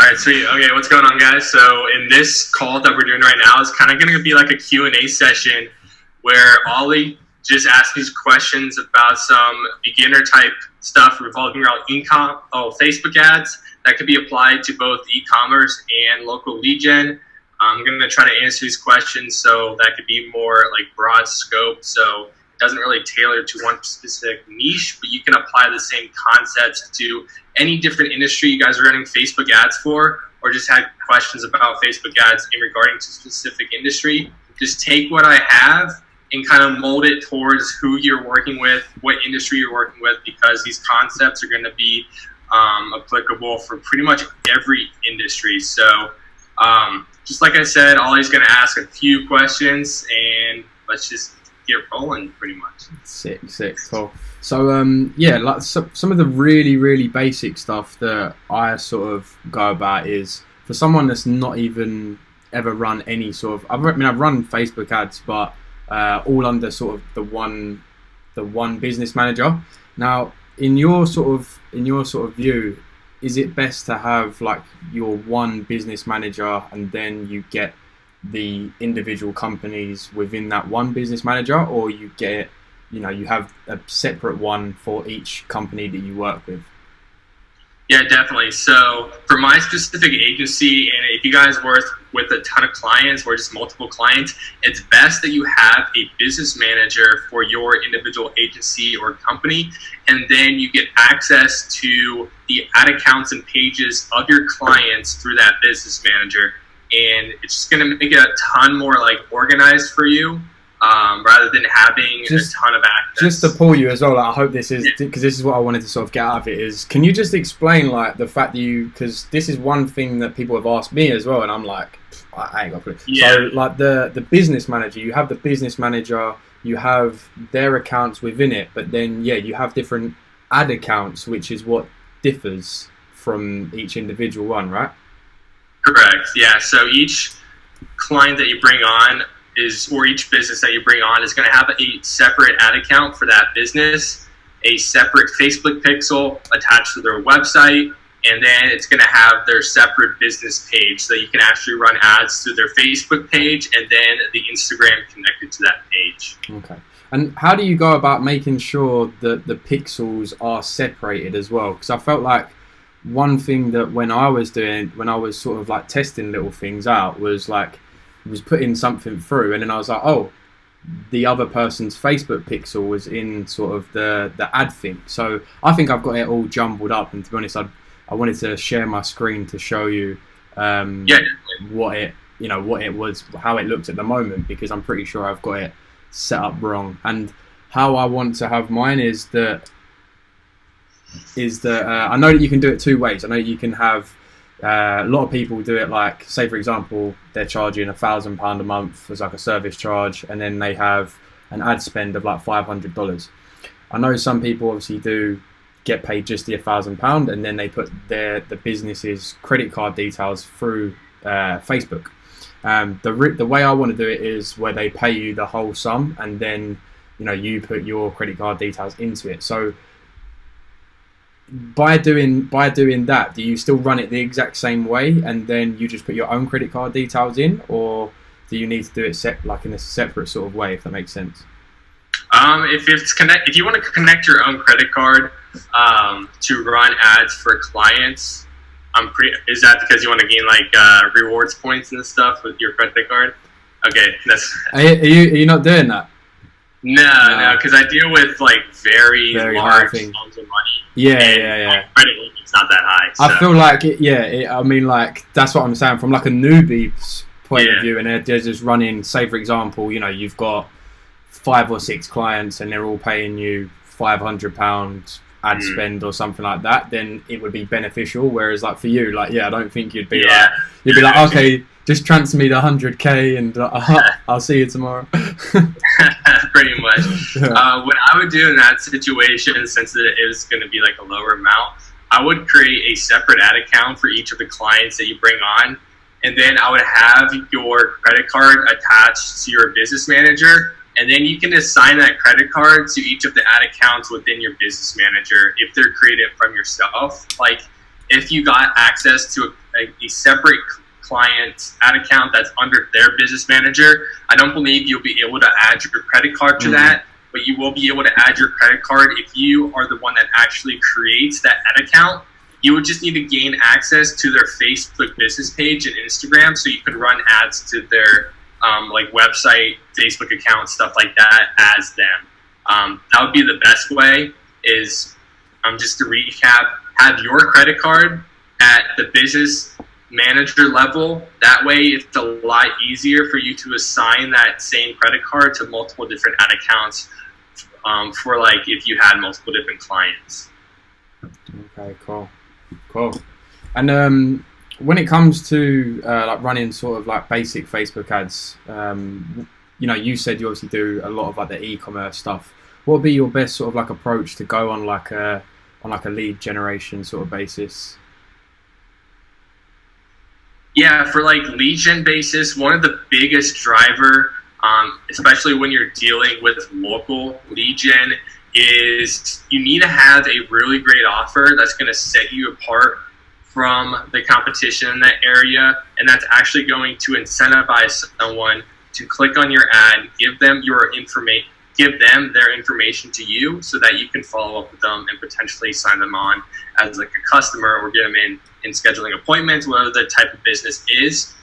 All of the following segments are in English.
All right, sweet. Okay, what's going on, guys? So in this call that we're doing right now is kind of going to be like a Q&A session where Ollie just asks these questions about some beginner type stuff revolving around Facebook ads that could be applied to both e-commerce and local lead gen. I'm going to try to answer these questions so that could be more like broad scope. So it doesn't really tailor to one specific niche, but you can apply the same concepts to any different industry you guys are running Facebook ads for, or just had questions about Facebook ads in regarding to specific industry. Just take what I have and kind of mold it towards who you're working with, what industry you're working with, because these concepts are going to be applicable for pretty much every industry. So just like I said, Ollie's going to ask a few questions and let's just get rolling pretty much. Sick, cool. So yeah, like some of the really basic stuff that I sort of go about is for someone that's not even ever run any sort of, I've run Facebook ads, but all under sort of the one business manager. Now, in your sort of view, is it best to have like your one business manager and then you get the individual companies within that one business manager, or you have a separate one for each company that you work with? Yeah, definitely. So for my specific agency, and if you guys work with a ton of clients or just multiple clients, it's best that you have a business manager for your individual agency or company, and then you get access to the ad accounts and pages of your clients through that business manager. And it's just going to make it a ton more like organized for you, rather than having a ton of access. Just to pull you as well, like, I hope this is, because this is what I wanted to sort of get out of it, is can you just explain like the fact that because this is one thing that people have asked me as well, and I'm like, I ain't got a clue. Yeah. So like the business manager, you have the business manager, you have their accounts within it, but then you have different ad accounts, which is what differs from each individual one, right? Correct. Yeah. So each client that you bring on or each business that you bring on is going to have a separate ad account for that business, a separate Facebook pixel attached to their website, and then it's going to have their separate business page so that you can actually run ads through their Facebook page and then the Instagram connected to that page. Okay. And how do you go about making sure that the pixels are separated as well? Because I felt like one thing that when I was sort of like testing little things out was putting something through, and then I was like, oh, the other person's Facebook pixel was in sort of the ad thing. So I think I've got it all jumbled up, and to be honest, I wanted to share my screen to show you what it was, how it looks at the moment, because I'm pretty sure I've got it set up wrong. And how I want to have mine is that I know that you can do it two ways. I know you can have a lot of people do it like, say for example, they're charging £1,000 a month as like a service charge, and then they have an ad spend of like $500. I know some people obviously do get paid just the £1,000, and then they put the business's credit card details through Facebook. The way I want to do it is where they pay you the whole sum, and then you put your credit card details into it. So by doing that, do you still run it the exact same way, and then you just put your own credit card details in, or do you need to do it in a separate sort of way, if that makes sense? If you want to connect your own credit card to run ads for clients, is that because you want to gain like rewards points and stuff with your credit card? Okay, are you not doing that? No, because I deal with like very large sums of money. Yeah. Credit limit's not that high. So. I feel like I mean, like that's what I'm saying from like a newbie's point of view, and they're just running. Say for example, you've got 5 or 6 clients, and they're all paying you £500 ad spend or something like that. Then it would be beneficial. Whereas like for you, like I don't think you'd be like okay, just transfer me the 100k and I'll see you tomorrow. Pretty much. What I would do in that situation, since it is going to be like a lower amount, I would create a separate ad account for each of the clients that you bring on, and then I would have your credit card attached to your business manager, and then you can assign that credit card to each of the ad accounts within your business manager if they're created from yourself. Like if you got access to a separate client ad account that's under their business manager. I don't believe you'll be able to add your credit card to that, but you will be able to add your credit card if you are the one that actually creates that ad account. You would just need to gain access to their Facebook business page and Instagram so you can run ads to their like website, Facebook account, stuff like that as them. That would be the best way is, just to recap, have your credit card at the business manager level. That way it's a lot easier for you to assign that same credit card to multiple different ad accounts for like if you had multiple different clients. Okay, cool. And when it comes to like running sort of like basic Facebook ads, you know, you said you obviously do a lot of like the e-commerce stuff. What would be your best sort of like approach to go on like a lead generation sort of basis? Yeah, for like lead gen basis, one of the biggest driver, especially when you're dealing with local lead gen, is you need to have a really great offer that's going to set you apart from the competition in that area, and that's actually going to incentivize someone to click on your ad, give them their information to you so that you can follow up with them and potentially sign them on as like a customer or get them in scheduling appointments, whatever the type of business is.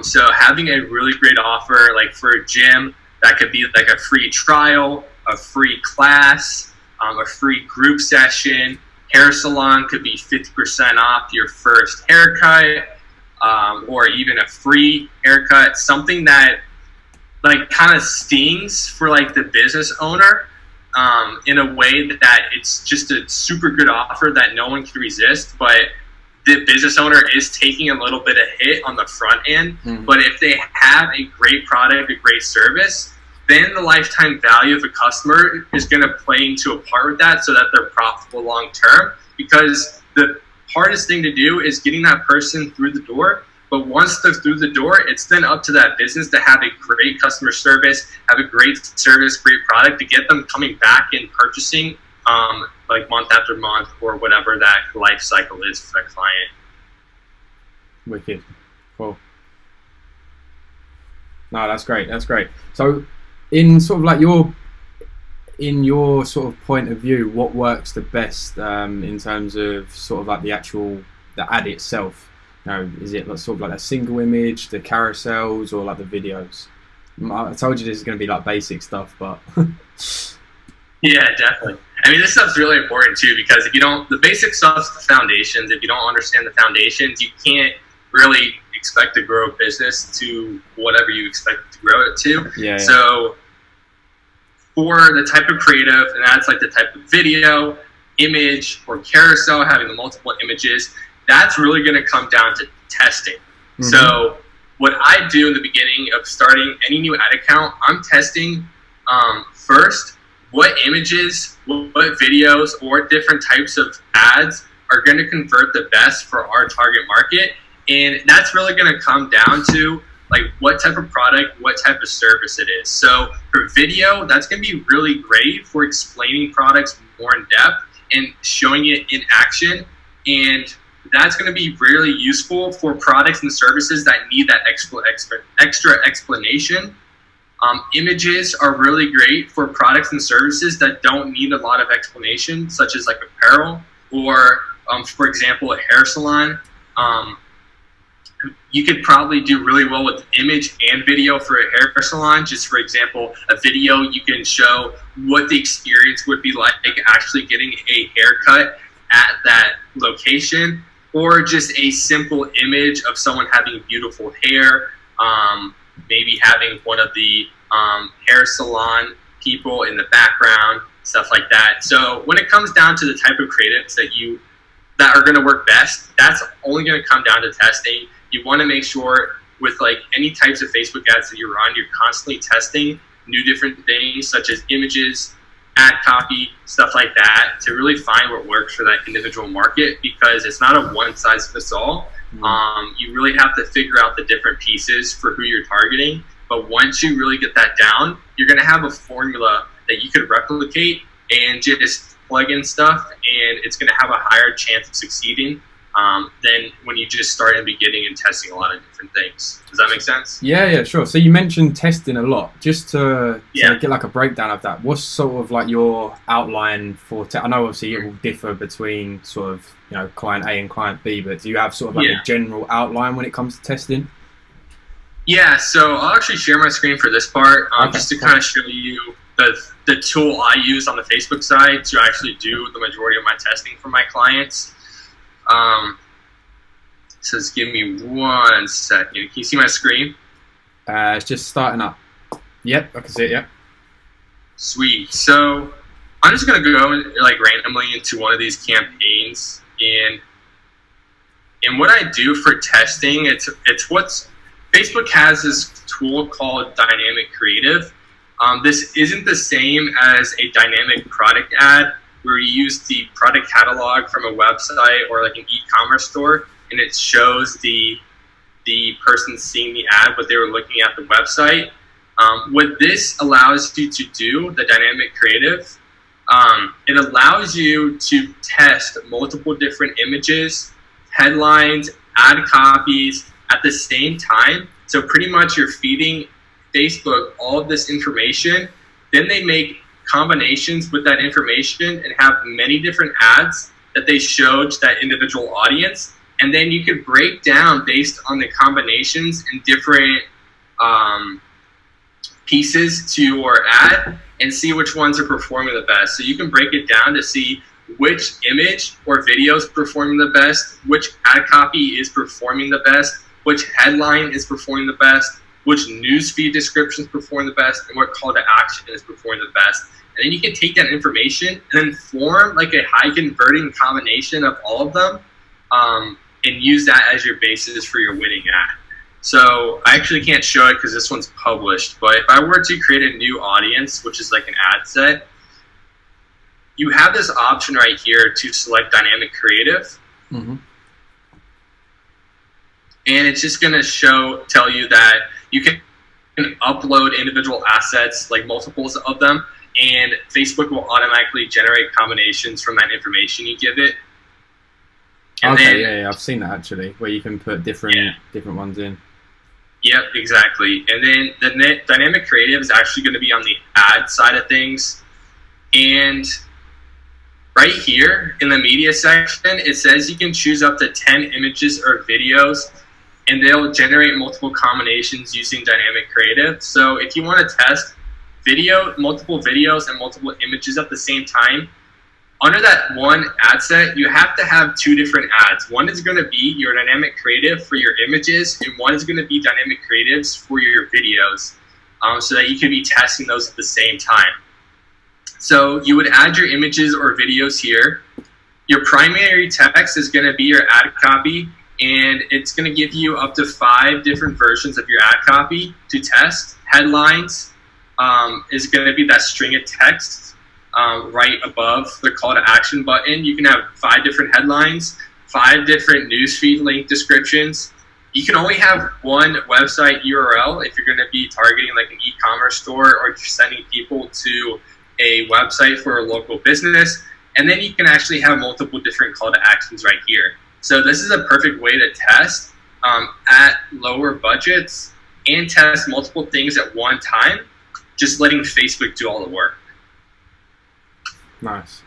So having a really great offer, like for a gym, that could be like a free trial, a free class, a free group session. Hair salon could be 50% off your first haircut, or even a free haircut, something that like kind of stings for like the business owner, in a way that it's just a super good offer that no one can resist, but the business owner is taking a little bit of hit on the front end. But if they have a great product, a great service, then the lifetime value of a customer is going to play into a part with that so that they're profitable long term, because the hardest thing to do is getting that person through the door. But once they're through the door, it's then up to that business to have a great customer service, have a great service, great product to get them coming back and purchasing like month after month or whatever that life cycle is for that client. Wicked. Cool. No, that's great. So in sort of like your sort of point of view, what works the best in terms of sort of like the ad itself? You know, is it sort of like a single image, the carousels, or like the videos? I told you this is going to be like basic stuff, but yeah, definitely. I mean, this stuff's really important too, because if you don't, the basic stuff's the foundations. If you don't understand the foundations, you can't really expect to grow a business to whatever you expect to grow it to. Yeah. So for the type of creative, and that's like the type of video, image, or carousel, having the multiple images, that's really going to come down to testing. So what I do in the beginning of starting any new ad account, I'm testing first what images, what videos, or different types of ads are going to convert the best for our target market. And that's really going to come down to like what type of product, what type of service it is. So for video, that's going to be really great for explaining products more in depth and showing it in action. And that's going to be really useful for products and services that need that extra explanation. Images are really great for products and services that don't need a lot of explanation, such as like apparel or, for example, a hair salon. You could probably do really well with image and video for a hair salon. Just for example, a video, you can show what the experience would be like actually getting a haircut at that location, or just a simple image of someone having beautiful hair, maybe having one of the hair salon people in the background, stuff like that. So when it comes down to the type of creatives that are going to work best, that's only going to come down to testing. You want to make sure with like any types of Facebook ads that you run, you're constantly testing new different things such as images, ad copy, stuff like that, to really find what works for that individual market, because it's not a one size fits all. You really have to figure out the different pieces for who you're targeting. But once you really get that down, you're going to have a formula that you could replicate and just plug in stuff, and it's going to have a higher chance of succeeding than when you just start in the beginning and testing a lot of different things. Does that make sense? Yeah, sure. So you mentioned testing a lot. Just to Yeah. get like a breakdown of that, what's sort of like your outline for I know obviously it will differ between sort of, you know, client A and client B, but do you have sort of like a general outline when it comes to testing? Yeah, so I'll actually share my screen for this part, Okay, just to kind of show you the tool I use on the Facebook side to actually do the majority of my testing for my clients. So just give me 1 second. Can you see my screen? It's just starting up. Yep, I can see it, yeah. Sweet. So I'm just going to go like randomly into one of these campaigns, and what I do for testing, it's what's Facebook has this tool called Dynamic Creative. This isn't the same as a dynamic product ad where you use the product catalog from a website or like an e-commerce store, and it shows the person seeing the ad, but they were looking at the website. What this allows you to do, the dynamic creative, it allows you to test multiple different images, headlines, ad copies at the same time. So pretty much you're feeding Facebook all of this information. Then they make combinations with that information and have many different ads that they show to that individual audience. And then you could break down based on the combinations and different pieces to your ad and see which ones are performing the best. So you can break it down to see which image or video is performing the best, which ad copy is performing the best, which headline is performing the best, which newsfeed description is performing the best, and what call to action is performing the best. And then you can take that information and then form like a high converting combination of all of them, and use that as your basis for your winning ad. So I actually can't show it because this one's published, but if I were to create a new audience, which is like an ad set, you have this option right here to select dynamic creative. Mm-hmm. And it's just going to tell you that you can upload individual assets, like multiples of them, and Facebook will automatically generate combinations from that information you give it. And okay, then, yeah, I've seen that actually, where you can put different ones in. Yep, exactly. And then the dynamic creative is actually going to be on the ad side of things. And right here in the media section, it says you can choose up to 10 images or videos, and they'll generate multiple combinations using dynamic creative. So if you want to test multiple videos and multiple images at the same time, under that one ad set, you have to have two different ads. One is going to be your dynamic creative for your images, and one is going to be dynamic creatives for your videos, so that you can be testing those at the same time. So you would add your images or videos here. Your primary text is going to be your ad copy, and it's going to give you up to 5 different versions of your ad copy to test. Headlines is going to be that string of text right above the call to action button. You can have 5 different headlines, 5 different newsfeed link descriptions. You can only have one website URL if you're going to be targeting like an e-commerce store, or you're sending people to a website for a local business. And then you can actually have multiple different call to actions right here. So this is a perfect way to test at lower budgets and test multiple things at one time, just letting Facebook do all the work. Nice.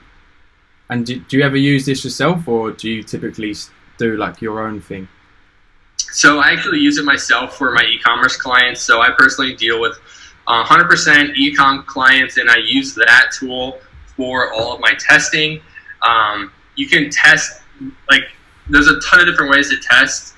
And do you ever use this yourself, or do you typically do like your own thing? So I actually use it myself for my e-commerce clients. So I personally deal with 100% e-com clients, and I use that tool for all of my testing. You can test, like, there's a ton of different ways to test.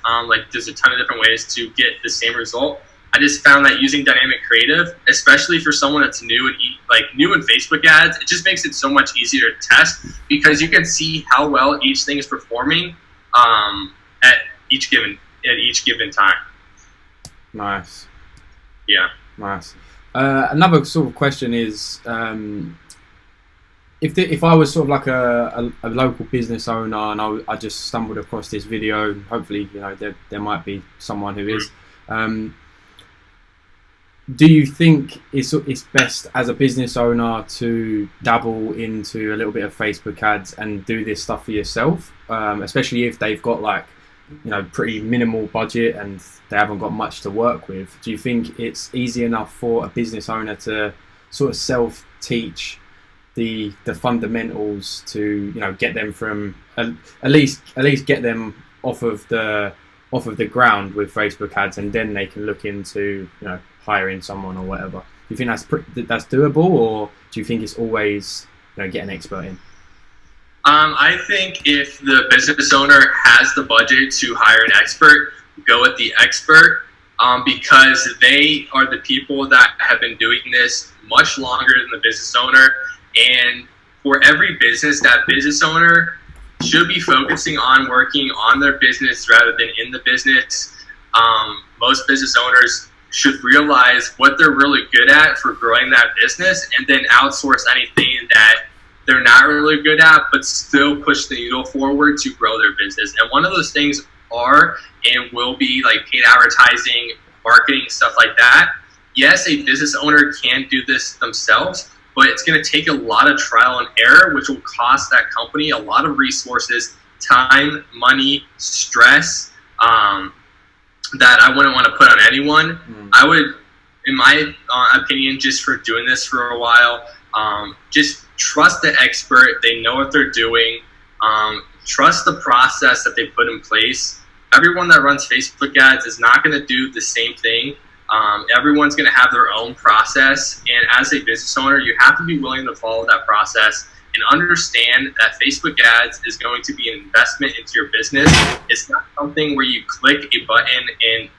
There's a ton of different ways to get the same result. I just found that using dynamic creative, especially for someone that's new in Facebook ads, it just makes it so much easier to test, because you can see how well each thing is performing at each given time. Nice. Yeah. Nice. Another sort of question is, if I was sort of like a local business owner and I just stumbled across this video, hopefully, you know, there might be someone who is. do you think it's best as a business owner to dabble into a little bit of Facebook ads and do this stuff for yourself, especially if they've got like, you know, pretty minimal budget and they haven't got much to work with? Do you think it's easy enough for a business owner to sort of self-teach the fundamentals to, you know, get them from at least get them off of the ground with Facebook ads, and then they can look into, you know, hiring someone or whatever? Do you think that's doable, or do you think it's always, you know, get an expert in? I think if the business owner has the budget to hire an expert, go with the expert, because they are the people that have been doing this much longer than the business owner. And for every business, that business owner should be focusing on working on their business rather than in the business. Most business owners should realize what they're really good at for growing that business, and then outsource anything that they're not really good at, but still push the needle forward to grow their business. And one of those things are and will be like paid advertising, marketing, stuff like that. Yes, a business owner can do this themselves, but it's going to take a lot of trial and error, which will cost that company a lot of resources, time, money, stress, that I wouldn't want to put on anyone. I would, in my opinion, just for doing this for a while, just trust the expert. They know what they're doing. Trust the process that they put in place. Everyone that runs Facebook ads is not going to do the same thing. Everyone's going to have their own process. And as a business owner, you have to be willing to follow that process and understand that Facebook ads is going to be an investment into your business. It's not something where you click a button and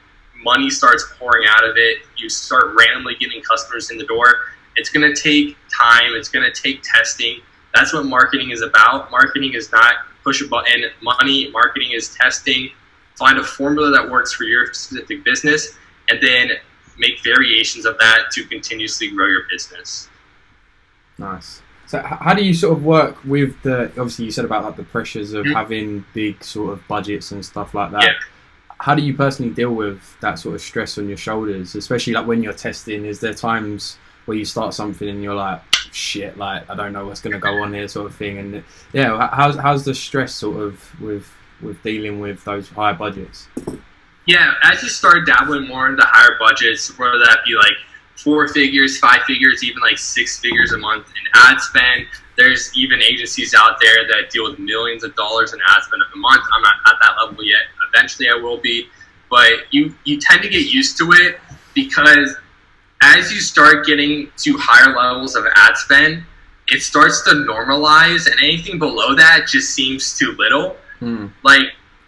money starts pouring out of it. You start randomly getting customers in the door. It's going to take time. It's going to take testing. That's what marketing is about. Marketing is not push a button money. Marketing is testing. Find a formula that works for your specific business, and then make variations of that to continuously grow your business. Nice. So how do you sort of work with the, obviously you said about like the pressures of having big sort of budgets and stuff like that. Yeah. How do you personally deal with that sort of stress on your shoulders, especially like when you're testing? Is there times where you start something and you're like, shit, like I don't know what's going to go on here, sort of thing? And yeah, how's the stress sort of with dealing with those higher budgets? Yeah, as you start dabbling more into higher budgets, whether that be like 4 figures, 5 figures, even like 6 figures a month in ad spend. There's even agencies out there that deal with millions of dollars in ad spend a month. I'm not at that level yet. Eventually I will be. But you tend to get used to it, because as you start getting to higher levels of ad spend, it starts to normalize, and anything below that just seems too little. Like,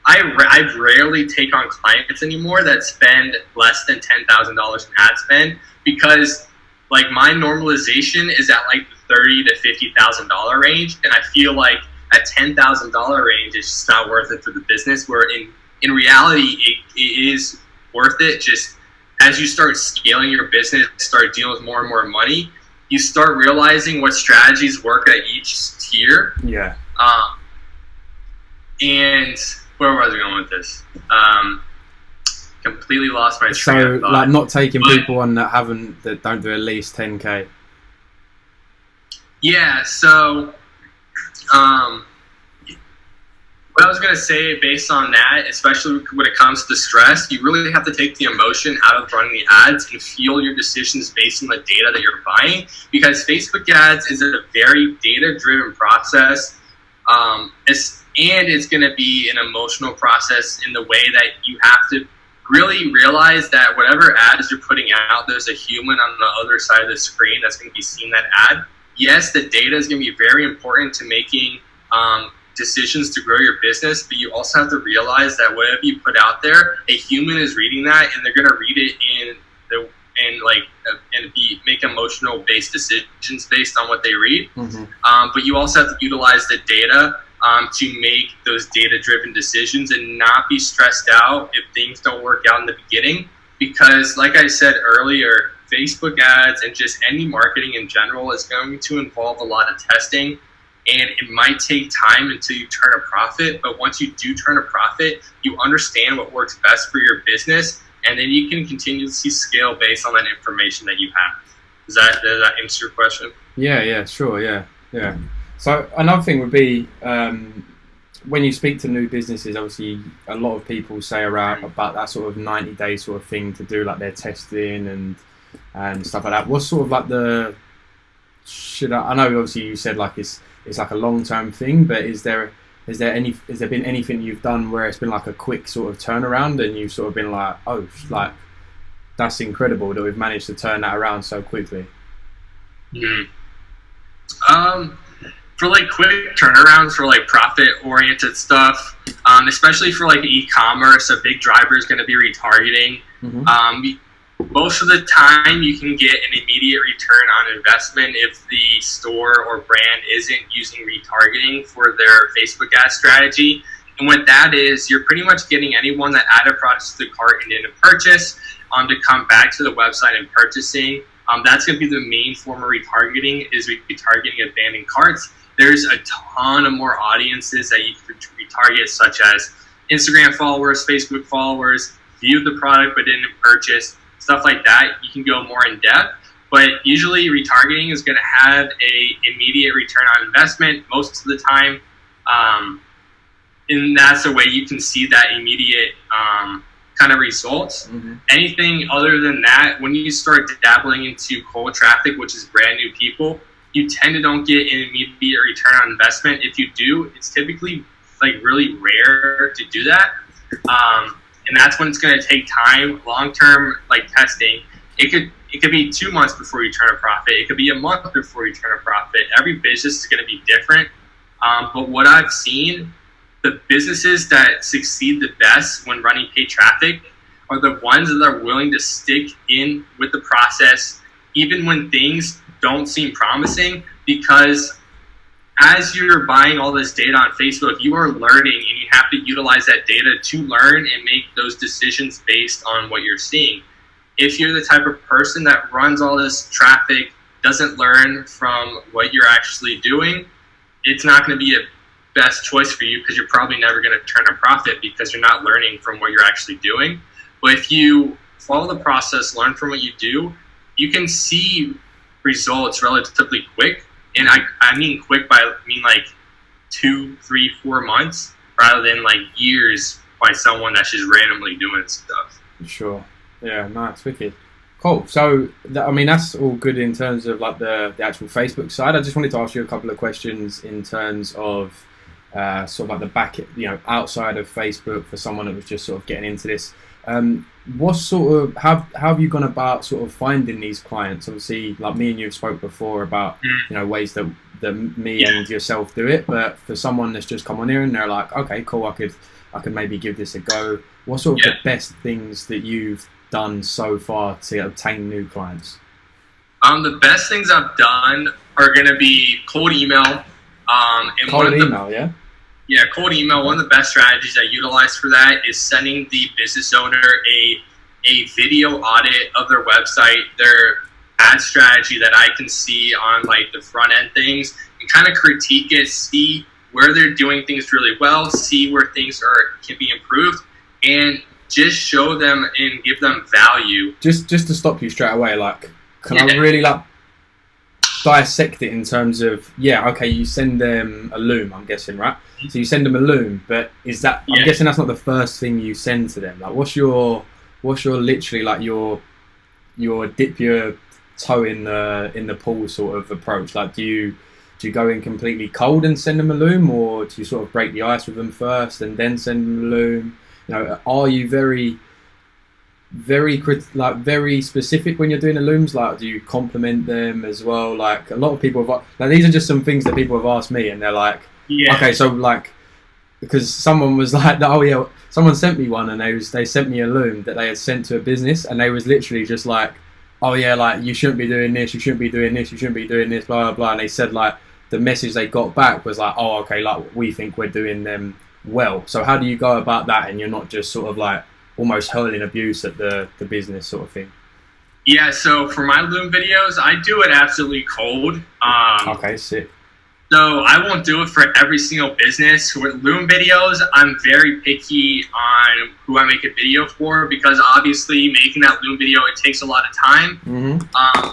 I rarely take on clients anymore that spend less than $10,000 in ad spend, because like my normalization is at like the $30,000 to $50,000 range, and I feel like at $10,000 range it's just not worth it for the business. Where in reality it is worth it. Just as you start scaling your business, start dealing with more and more money, you start realizing what strategies work at each tier. Yeah. And where was I going with this? Completely lost my train of thought. Like not taking people on that don't do at least 10K. Yeah. So, what I was gonna say based on that, especially when it comes to stress, you really have to take the emotion out of running the ads and fuel your decisions based on the data that you're buying. Because Facebook ads is a very data-driven process. It's going to be an emotional process in the way that you have to really realize that whatever ads you're putting out, there's a human on the other side of the screen that's going to be seeing that ad. Yes, the data is going to be very important to making decisions to grow your business, but you also have to realize that whatever you put out there, a human is reading that, and they're going to read it make emotional based decisions based on what they read. But you also have to utilize the data to make those data-driven decisions and not be stressed out if things don't work out in the beginning. Because like I said earlier, Facebook ads and just any marketing in general is going to involve a lot of testing, and it might take time until you turn a profit. But once you do turn a profit, you understand what works best for your business, and then you can continuously scale based on that information that you have. Does that answer your question? Yeah, sure, yeah. So another thing would be when you speak to new businesses, obviously a lot of people say about that sort of 90-day sort of thing to do like their testing and stuff like that. What's sort of like I know obviously you said like it's like a long-term thing, but has there been anything you've done where it's been like a quick sort of turnaround and you've sort of been like, oh, like that's incredible that we've managed to turn that around so quickly? For like quick turnarounds for like profit-oriented stuff, especially for like e-commerce, a big driver is going to be retargeting. Most of the time, you can get an immediate return on investment if the store or brand isn't using retargeting for their Facebook ad strategy. And what that is, you're pretty much getting anyone that added products to the cart and didn't purchase to come back to the website and purchasing. That's going to be the main form of retargeting, is retargeting abandoned carts. There's a ton of more audiences that you can retarget, such as Instagram followers, Facebook followers, viewed the product but didn't purchase, stuff like that. You can go more in depth, but usually retargeting is going to have a immediate return on investment most of the time, and that's the way you can see that immediate kind of results. Anything other than that, when you start dabbling into cold traffic, which is brand new people, you tend to don't get an immediate return on investment. If you do, it's typically like really rare to do that. And that's when it's going to take time, long-term like testing. It could be 2 months before you turn a profit. It could be a month before you turn a profit. Every business is going to be different. But what I've seen, the businesses that succeed the best when running paid traffic are the ones that are willing to stick in with the process, even when things don't seem promising, because as you're buying all this data on Facebook, you are learning, and you have to utilize that data to learn and make those decisions based on what you're seeing. If you're the type of person that runs all this traffic, doesn't learn from what you're actually doing, it's not going to be a best choice for you, because you're probably never going to turn a profit because you're not learning from what you're actually doing. But if you follow the process, learn from what you do, you can see results relatively quick. And I mean quick I mean like 2, 3, 4 months, rather than like years by someone that's just randomly doing stuff. Sure. Yeah, nice, wicked. Cool. So, I mean, that's all good in terms of like the actual Facebook side. I just wanted to ask you a couple of questions in terms of sort of like the back, outside of Facebook, for someone that was just sort of getting into this. What sort of how have you gone about sort of finding these clients? Obviously, like me and you have spoke before about ways that me and yourself do it, but for someone that's just come on here and they're like, okay, cool, I could maybe give this a go. What sort of the best things that you've done so far to obtain new clients? The best things I've done are going to be cold email. And cold email, yeah? Yeah, cold email. One of the best strategies I utilize for that is sending the business owner a video audit of their website, their ad strategy that I can see on like the front end things, and kind of critique it, see where they're doing things really well, see where things can be improved, and just show them and give them value. Just to stop you straight away, like, can I really like dissect it in terms of, you send them a Loom, I'm guessing, right? So you send them a Loom, but is that, I'm guessing that's not the first thing you send to them. Like, what's your literally like your dip your toe in the pool sort of approach? Like, do you go in completely cold and send them a Loom, or do you sort of break the ice with them first and then send them a Loom? Are you very specific when you're doing the Looms? Like, do you compliment them as well? Like, a lot of people have, like, these are just some things that people have asked me, and they're like, okay, so like, because someone was like, someone sent me one, and they sent me a Loom that they had sent to a business, and they was literally just like, like, you shouldn't be doing this, you shouldn't be doing this, you shouldn't be doing this, blah blah blah. And they said like the message they got back was like, okay, like, we think we're doing them well. So how do you go about that, and you're not just sort of like almost hurling abuse at the business sort of thing? Yeah, so for my Loom videos, I do it absolutely cold. Okay, sick. So I won't do it for every single business. With Loom videos, I'm very picky on who I make a video for, because obviously making that Loom video, it takes a lot of time.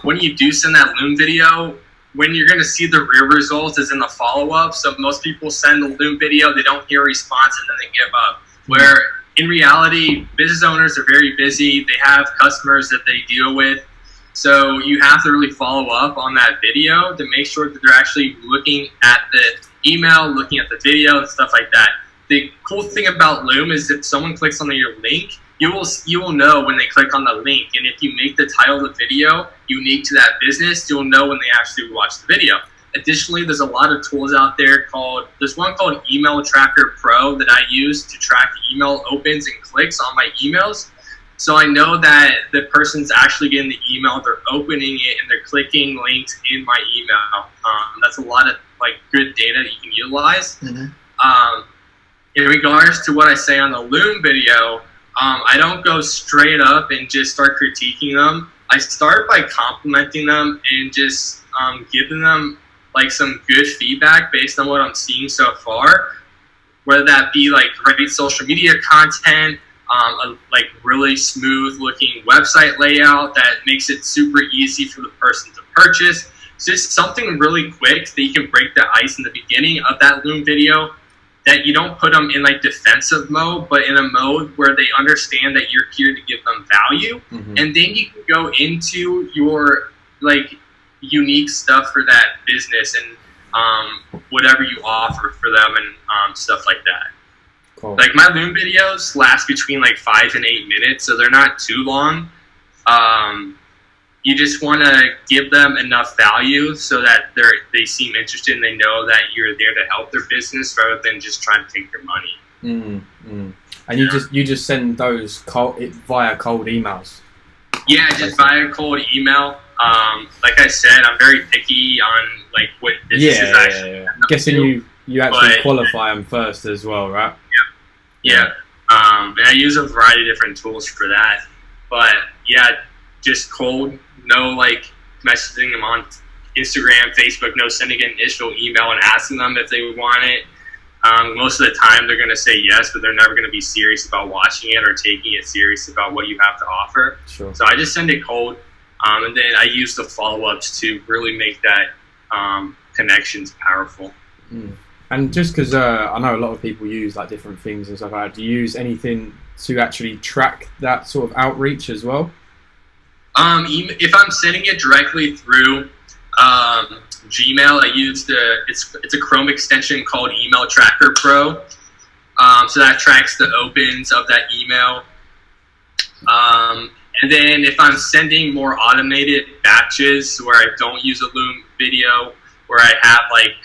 When you do send that Loom video, when you're going to see the real results is in the follow-up. So most people send the Loom video, they don't hear a response, and then they give up. Where in reality, business owners are very busy. They have customers that they deal with. So you have to really follow up on that video to make sure that they're actually looking at the email, looking at the video, and stuff like that. The cool thing about Loom is if someone clicks on your link, you will know when they click on the link. And if you make the title of the video unique to that business, you'll know when they actually watch the video. Additionally, there's a lot of tools out there there's one called Email Tracker Pro that I use to track email opens and clicks on my emails. So I know that the person's actually getting the email, they're opening it, and they're clicking links in my email. That's a lot of good data that you can utilize. In regards to what I say on the Loom video, I don't go straight up and just start critiquing them. I start by complimenting them and just giving them some good feedback based on what I'm seeing so far, whether that be great social media content, a really smooth looking website layout that makes it super easy for the person to purchase. So just something really quick that you can break the ice in the beginning of that Loom video, that you don't put them in defensive mode, but in a mode where they understand that you're here to give them value. And then you can go into your unique stuff for that business and whatever you offer for them and stuff like that. Cool. My Loom videos last between 5 and 8 minutes, so they're not too long. You just want to give them enough value so that they seem interested and they know that you're there to help their business rather than just trying to take their money. And you just send those via cold emails? Yeah, just via cold email. Like I said, I'm very picky on what businesses actually. I'm guessing you actually qualify them first as well, right? Yeah. And I use a variety of different tools for that. But yeah, just cold, no messaging them on Instagram, Facebook, no sending an initial email and asking them if they want it. Most of the time they're going to say yes, but they're never going to be serious about watching it or taking it serious about what you have to offer. Sure. So I just send it cold, and then I use the follow-ups to really make that connections powerful. And just because I know a lot of people use different things and stuff like that, do you use anything to actually track that sort of outreach as well? If I'm sending it directly through Gmail, I use it's a Chrome extension called Email Tracker Pro. So that tracks the opens of that email. And then if I'm sending more automated batches where I don't use a Loom video, where I have a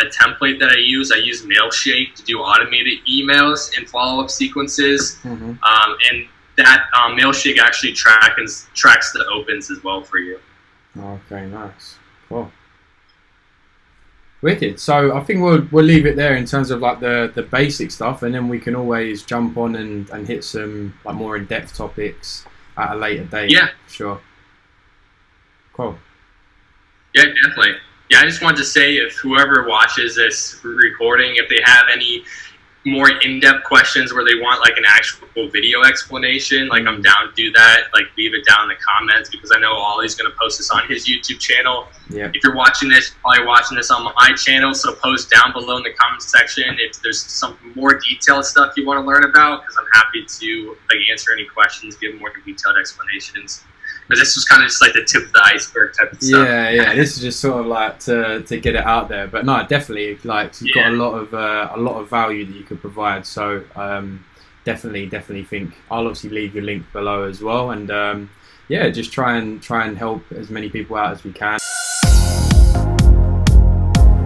template that I use Mailshake to do automated emails and follow-up sequences. And that Mailshake actually tracks the opens as well for you. Okay, nice. Cool. Wicked. So I think we'll leave it there in terms of the basic stuff, and then we can always jump on and hit some more in-depth topics at a later date. Yeah. Sure. Cool. Yeah, definitely. Yeah, I just wanted to say, if whoever watches this recording, if they have any more in-depth questions where they want an actual video explanation, I'm down to do that. Leave it down in the comments, because I know Ollie's going to post this on his YouTube channel. Yeah. If you're watching this, you're probably watching this on my channel, so post down below in the comment section if there's some more detailed stuff you want to learn about, because I'm happy to answer any questions, give more detailed explanations. But this was kind of just the tip of the iceberg type of stuff. Yeah. This is just sort of to get it out there. But no, definitely, you've got a lot of value that you could provide. So definitely think I'll obviously leave your link below as well. And just try and help as many people out as we can.